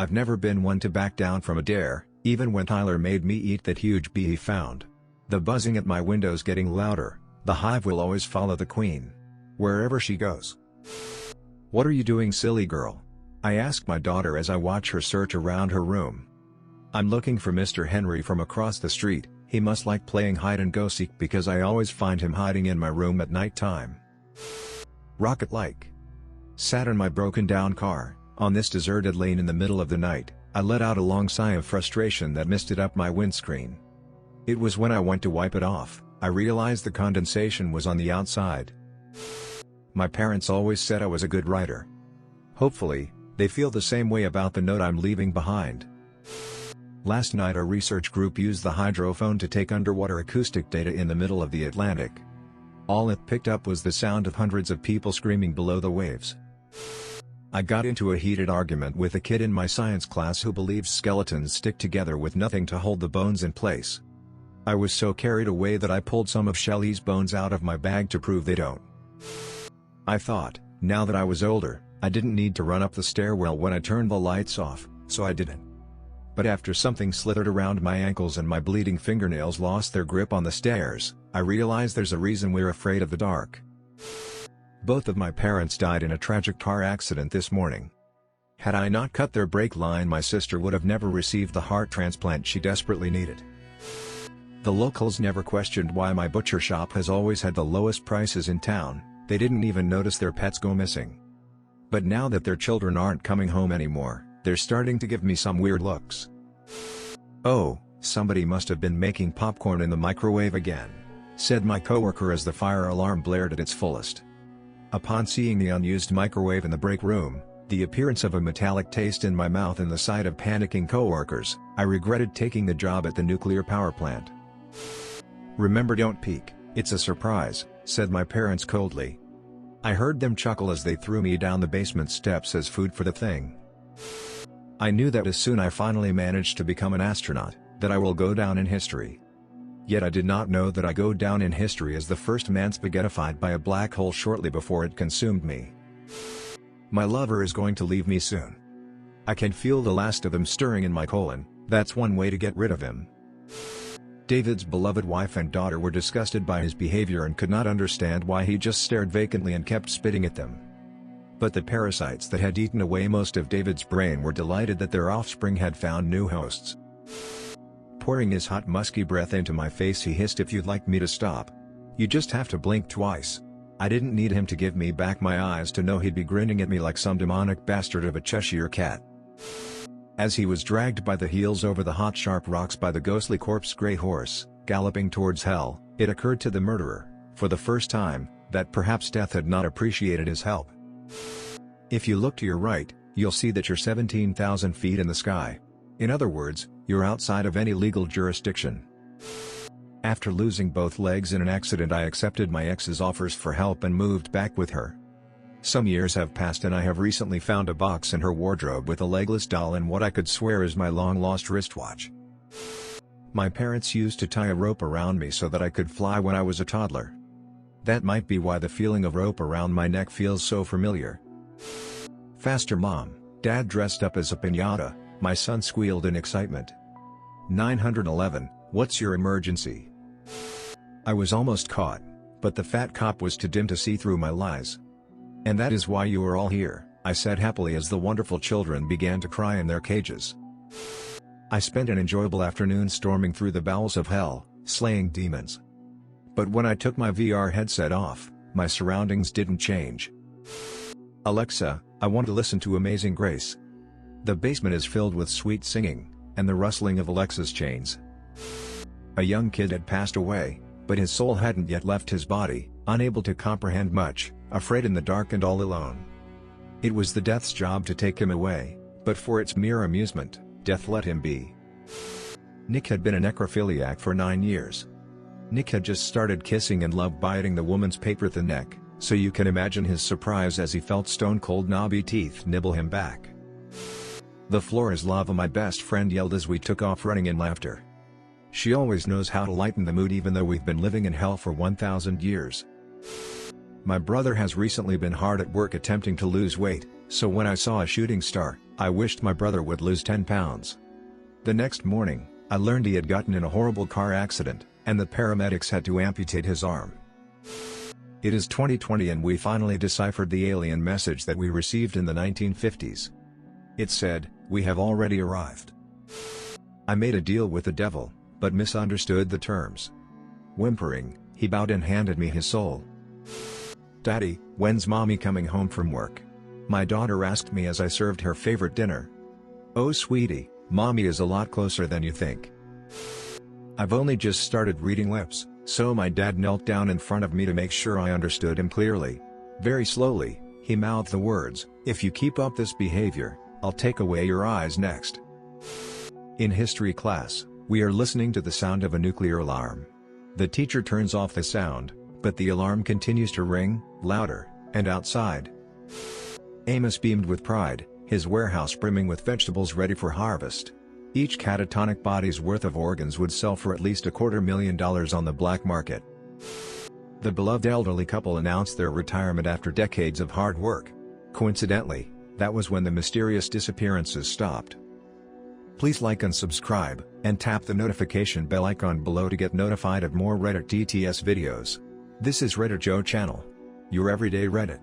I've never been one to back down from a dare, even when Tyler made me eat that huge bee he found. The buzzing at my window's getting louder, the hive will always follow the queen. Wherever she goes. What are you doing, silly girl? I ask my daughter as I watch her search around her room. I'm looking for Mr. Henry from across the street. He must like playing hide-and-go-seek because I always find him hiding in my room at night time. Rocket-like. Sat in my broken-down car, on this deserted lane in the middle of the night, I let out a long sigh of frustration that misted up my windscreen. It was when I went to wipe it off, I realized the condensation was on the outside. My parents always said I was a good writer. Hopefully, they feel the same way about the note I'm leaving behind. Last night a research group used the hydrophone to take underwater acoustic data in the middle of the Atlantic. All it picked up was the sound of hundreds of people screaming below the waves. I got into a heated argument with a kid in my science class who believes skeletons stick together with nothing to hold the bones in place. I was so carried away that I pulled some of Shelley's bones out of my bag to prove they don't. I thought, now that I was older, I didn't need to run up the stairwell when I turned the lights off, so I didn't. But after something slithered around my ankles and my bleeding fingernails lost their grip on the stairs, I realized there's a reason we're afraid of the dark. Both of my parents died in a tragic car accident this morning. Had I not cut their brake line, my sister would have never received the heart transplant she desperately needed. The locals never questioned why my butcher shop has always had the lowest prices in town. They didn't even notice their pets go missing. But now that their children aren't coming home anymore, they're starting to give me some weird looks. Oh, somebody must have been making popcorn in the microwave again, said my coworker as the fire alarm blared at its fullest. Upon seeing the unused microwave in the break room, the appearance of a metallic taste in my mouth and the sight of panicking coworkers, I regretted taking the job at the nuclear power plant. Remember, don't peek, it's a surprise, said my parents coldly. I heard them chuckle as they threw me down the basement steps as food for the thing. I knew that as soon as I finally managed to become an astronaut, that I will go down in history. Yet I did not know that I go down in history as the first man spaghettified by a black hole shortly before it consumed me. My lover is going to leave me soon. I can feel the last of him stirring in my colon. That's one way to get rid of him. David's beloved wife and daughter were disgusted by his behavior and could not understand why he just stared vacantly and kept spitting at them. But the parasites that had eaten away most of David's brain were delighted that their offspring had found new hosts. Pouring his hot musky breath into my face, he hissed, "If you'd like me to stop, you just have to blink twice." I didn't need him to give me back my eyes to know he'd be grinning at me like some demonic bastard of a Cheshire cat. As he was dragged by the heels over the hot sharp rocks by the ghostly corpse gray horse, galloping towards hell, it occurred to the murderer, for the first time, that perhaps death had not appreciated his help. If you look to your right, you'll see that you're 17,000 feet in the sky. In other words, you're outside of any legal jurisdiction. After losing both legs in an accident, I accepted my ex's offers for help and moved back with her. Some years have passed and I have recently found a box in her wardrobe with a legless doll and what I could swear is my long-lost wristwatch. My parents used to tie a rope around me so that I could fly when I was a toddler. That might be why the feeling of rope around my neck feels so familiar. "Faster, Mom!" Dad dressed up as a piñata, my son squealed in excitement. 911, what's your emergency? I was almost caught, but the fat cop was too dim to see through my lies. "And that is why you are all here," I said happily as the wonderful children began to cry in their cages. I spent an enjoyable afternoon storming through the bowels of hell, slaying demons. But when I took my VR headset off, my surroundings didn't change. "Alexa, I want to listen to Amazing Grace." The basement is filled with sweet singing, and the rustling of Alexa's chains. A young kid had passed away, but his soul hadn't yet left his body, unable to comprehend much, afraid in the dark and all alone. It was the death's job to take him away, but for its mere amusement, death let him be. Nick had been a necrophiliac for 9 years. Nick had just started kissing and loved biting the woman's paper thin neck, so you can imagine his surprise as he felt stone-cold knobby teeth nibble him back. "The floor is lava," my best friend yelled as we took off running in laughter. She always knows how to lighten the mood even though we've been living in hell for 1,000 years. My brother has recently been hard at work attempting to lose weight, so when I saw a shooting star, I wished my brother would lose 10 pounds. The next morning, I learned he had gotten in a horrible car accident, and the paramedics had to amputate his arm. It is 2020 and we finally deciphered the alien message that we received in the 1950s. It said, "We have already arrived." I made a deal with the devil, but misunderstood the terms. Whimpering, he bowed and handed me his soul. "Daddy, when's mommy coming home from work?" My daughter asked me as I served her favorite dinner. "Oh sweetie, mommy is a lot closer than you think." I've only just started reading lips, so my dad knelt down in front of me to make sure I understood him clearly. Very slowly, he mouthed the words, "If you keep up this behavior, I'll take away your eyes next." In history class, we are listening to the sound of a nuclear alarm. The teacher turns off the sound, but the alarm continues to ring, louder, and outside. Amos beamed with pride, his warehouse brimming with vegetables ready for harvest. Each catatonic body's worth of organs would sell for at least $250,000 on the black market. The beloved elderly couple announced their retirement after decades of hard work. Coincidentally, that was when the mysterious disappearances stopped. Please like and subscribe, and tap the notification bell icon below to get notified of more Reddit DTS videos. This is Reddit Joe channel. Your everyday Reddit.